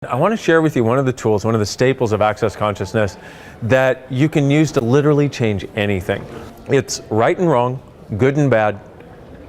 I want to share with you one of the tools, one of the staples of Access Consciousness that you can use to literally change anything. It's right and wrong, good and bad,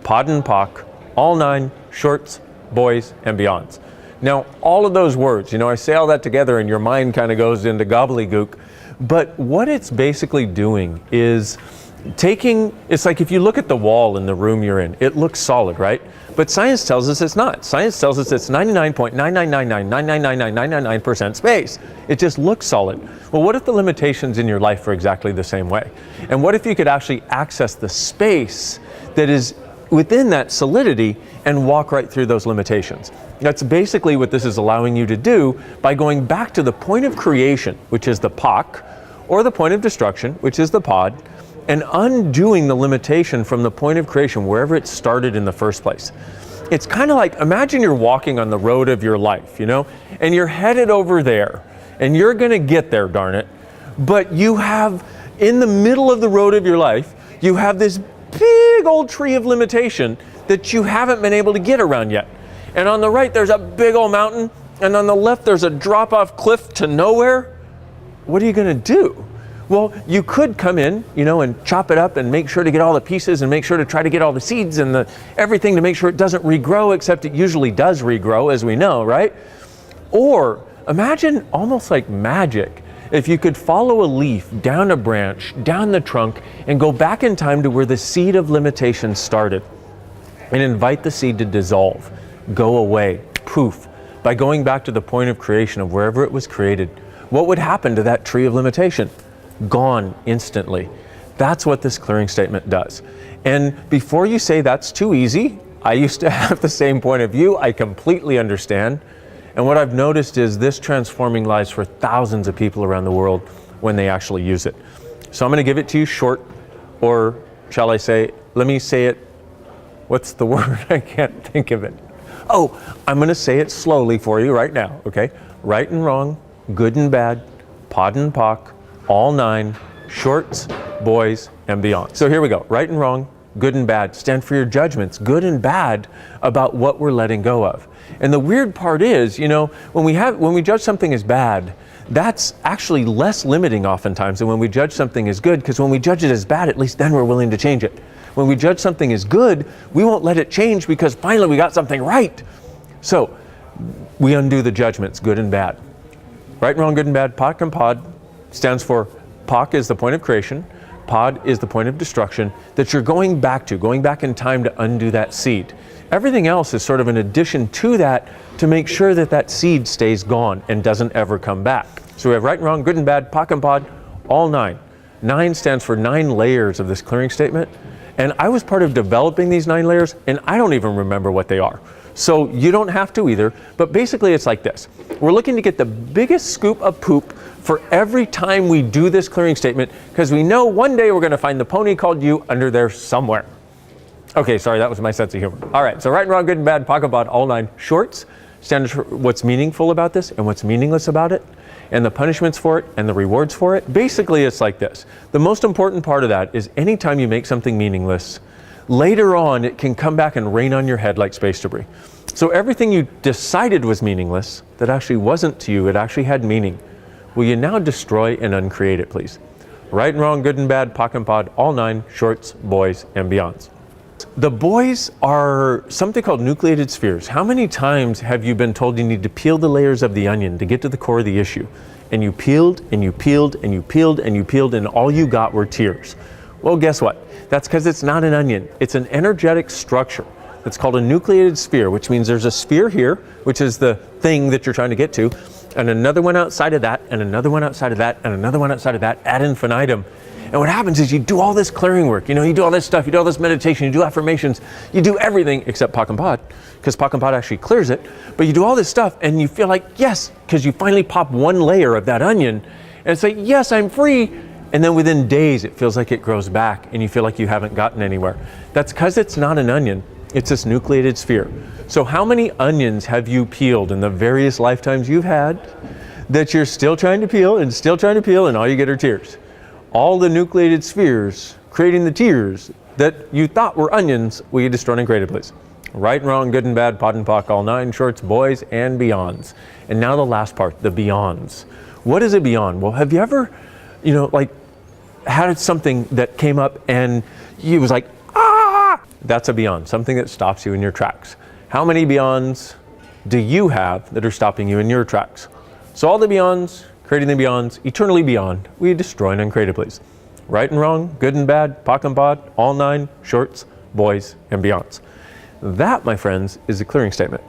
pod and pock, all nine, shorts, boys, and beyonds. Now, all of those words, I say all that together and your mind kind of goes into gobbledygook, but what it's basically doing is it's like if you look at the wall in the room you're in, it looks solid, right? But science tells us it's not. Science tells us it's 99.999999999% space. It just looks solid. Well, what if the limitations in your life are exactly the same way? And what if you could actually access the space that is within that solidity and walk right through those limitations? That's basically what this is allowing you to do by going back to the point of creation, which is the POC, or the point of destruction, which is the pod, and undoing the limitation from the point of creation, wherever it started in the first place. It's kind of like, imagine you're walking on the road of your life, and you're headed over there, and you're gonna get there, darn it, but you have, in the middle of the road of your life, you have this big old tree of limitation that you haven't been able to get around yet. And on the right, there's a big old mountain, and on the left, there's a drop-off cliff to nowhere. What are you gonna do? Well, you could come in, and chop it up and make sure to get all the pieces and make sure to try to get all the seeds and everything to make sure it doesn't regrow, except it usually does regrow, as we know, right? Or imagine almost like magic, if you could follow a leaf down a branch, down the trunk, and go back in time to where the seed of limitation started and invite the seed to dissolve, go away, poof, by going back to the point of creation of wherever it was created. What would happen to that tree of limitation? Gone instantly. That's what this clearing statement does. And before you say that's too easy, I used to have the same point of view. I completely understand. And what I've noticed is this transforming lives for thousands of people around the world when they actually use it. So I'm going to give it to you short, or shall I say, let me say it, what's the word? I can't think of it. Oh, I'm going to say it slowly for you right now, okay? Right and wrong, good and bad, pod and pock, all nine, shorts, boys, and beyond. So here we go. Right and wrong, good and bad stand for your judgments, good and bad, about what we're letting go of. And the weird part is, when we judge something as bad, that's actually less limiting oftentimes than when we judge something as good, because when we judge it as bad, at least then we're willing to change it. When we judge something as good, we won't let it change because finally we got something right. So we undo the judgments, good and bad. Right and wrong, good and bad, POC and pod stands for POC is the point of creation, pod is the point of destruction that you're going back in time to undo that seed. Everything else is sort of an addition to that to make sure that that seed stays gone and doesn't ever come back. So we have right and wrong, good and bad, POC and pod, all nine. 9 stands for 9 layers of this clearing statement. And I was part of developing these 9 layers, and I don't even remember what they are. So you don't have to either, but basically it's like this. We're looking to get the biggest scoop of poop for every time we do this clearing statement, because we know one day we're going to find the pony called you under there somewhere. Okay, sorry, that was my sense of humor. All right, so right and wrong, good and bad, POC and pod, all 9. Shorts stands for what's meaningful about this and what's meaningless about it, and the punishments for it and the rewards for it. Basically, it's like this. The most important part of that is anytime you make something meaningless, later on it can come back and rain on your head like space debris. So everything you decided was meaningless, that actually wasn't to you, it actually had meaning. Will you now destroy and uncreate it, please? Right and wrong, good and bad, POC and pod, all 9, shorts, boys, and beyonds. The boys are something called nucleated spheres. How many times have you been told you need to peel the layers of the onion to get to the core of the issue? And you peeled, and you peeled, and you peeled, and you peeled, and all you got were tears. Well, guess what? That's because it's not an onion. It's an energetic structure. It's called a nucleated sphere, which means there's a sphere here, which is the thing that you're trying to get to, and another one outside of that, and another one outside of that, and another one outside of that, ad infinitum. And what happens is you do all this clearing work, you do all this stuff, you do all this meditation, you do affirmations, you do everything except POC and pod, because POC and pod actually clears it, but you do all this stuff and you feel like, yes, because you finally pop one layer of that onion and say, yes, I'm free. And then within days, it feels like it grows back and you feel like you haven't gotten anywhere. That's because it's not an onion, it's this nucleated sphere. So how many onions have you peeled in the various lifetimes you've had that you're still trying to peel and all you get are tears? All the nucleated spheres creating the tears that you thought were onions will you destroy and create it, please? Right and wrong, good and bad, pot and pock, all nine shorts, boys and beyonds. And now the last part, the beyonds. What is a beyond? Well, have you ever, like had something that came up and you was like, ah? That's a beyond, something that stops you in your tracks. How many beyonds do you have that are stopping you in your tracks? So all the beyonds, creating the beyonds, eternally beyond, we destroy and uncreate it, please. Right and wrong, good and bad, pock and pod, all nine shorts, boys and beyonds. That, my friends, is a clearing statement.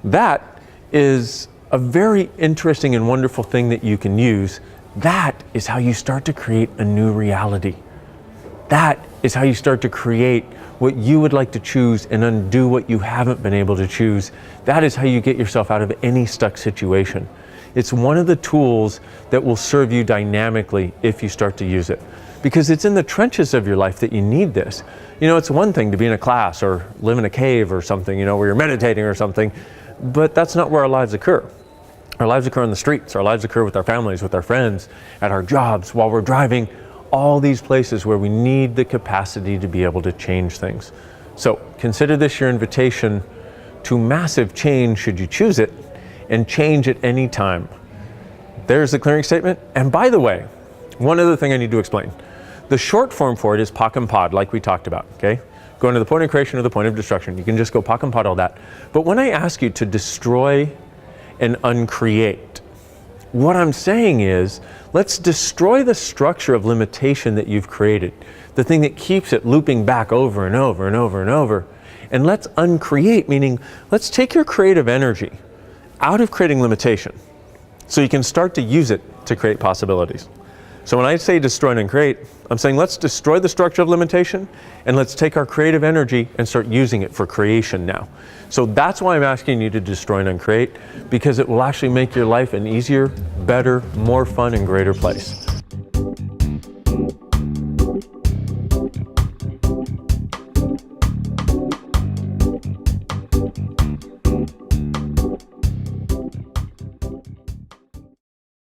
That is a very interesting and wonderful thing that you can use. That is how you start to create a new reality. That is how you start to create what you would like to choose and undo what you haven't been able to choose. That is how you get yourself out of any stuck situation. It's one of the tools that will serve you dynamically if you start to use it. Because it's in the trenches of your life that you need this. It's one thing to be in a class or live in a cave or something, where you're meditating or something, but that's not where our lives occur. Our lives occur on the streets. Our lives occur with our families, with our friends, at our jobs, while we're driving, all these places where we need the capacity to be able to change things. So consider this your invitation to massive change should you choose it, and change at any time. There's the clearing statement. And by the way, one other thing I need to explain. The short form for it is pock and pod, like we talked about, okay? Going to the point of creation or the point of destruction. You can just go pock and pod all that. But when I ask you to destroy and uncreate, what I'm saying is, let's destroy the structure of limitation that you've created, the thing that keeps it looping back over and over and over and over. And let's uncreate, meaning let's take your creative energy out of creating limitation so you can start to use it to create possibilities. So when I say destroy and uncreate, I'm saying let's destroy the structure of limitation and let's take our creative energy and start using it for creation now. So that's why I'm asking you to destroy and uncreate, because it will actually make your life an easier, better, more fun, and greater place.